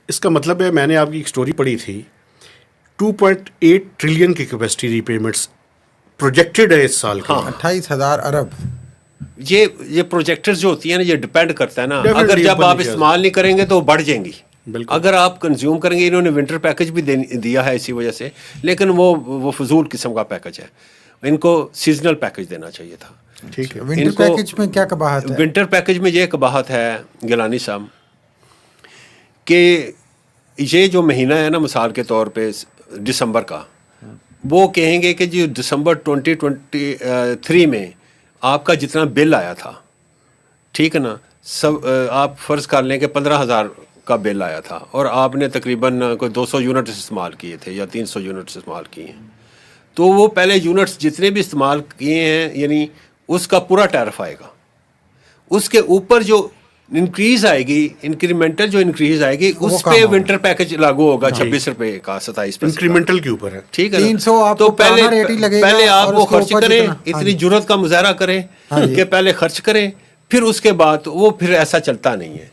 اس کا مطلب ہے میں نے آپ کی ایک سٹوری پڑھی تھی 2.8 ٹریلین کی کیپیسٹی ری پیمنٹس پروجیکٹڈ ہے اس سال کی. 28,000 ارب. یہ پروجیکٹرز جو ہوتی ہیں نا یہ ڈپینڈ کرتا ہے نا, Definitely اگر جب اوپر آپ نیچے استعمال نہیں کریں گے تو بڑھ جائیں گی. بالکل. اگر آپ کنزیوم کریں گے, انہوں نے ونٹر پیکج بھی دیا ہے اسی وجہ سے, لیکن وہ فضول قسم کا پیکج ہے, ان کو سیزنل پیکج دینا چاہیے تھا. ٹھیک ہے. ونٹر پیکج میں کیا قباحت ہے؟ ونٹر پیکج میں یہ قباحت ہے گیلانی صاحب کہ یہ جو مہینہ ہے نا مثال کے طور پہ دسمبر کا, وہ کہیں گے کہ جو دسمبر 2023 میں آپ کا جتنا بل آیا تھا, ٹھیک ہے نا, سب آپ فرض کر لیں کہ 15,000 کا بل آیا تھا اور آپ نے تقریباً کوئی 200 یونٹ استعمال کیے تھے یا 300 یونٹس استعمال کیے ہیں, تو وہ پہلے یونٹس جتنے بھی استعمال کیے ہیں یعنی اس کا پورا ٹیرف آئے گا. اس کے اوپر جو انکریز آئے گی, انکریمنٹل جو انکریز آئے گی, اس پہ ونٹر پیکج لاگو ہوگا 26 روپے کا 27 پیسے. انکریمنٹل کے اوپر ہے. ٹھیک ہے 300 آپ تو کو پرانا ریٹ ہی لگے گا پہلے آپ اور وہ اس کے خرچ اوپر کریں, جتنا- اتنی جرت کا مظاہرہ کریں کہ پہلے خرچ کریں, پھر اس کے بعد وہ پھر ایسا چلتا نہیں ہے.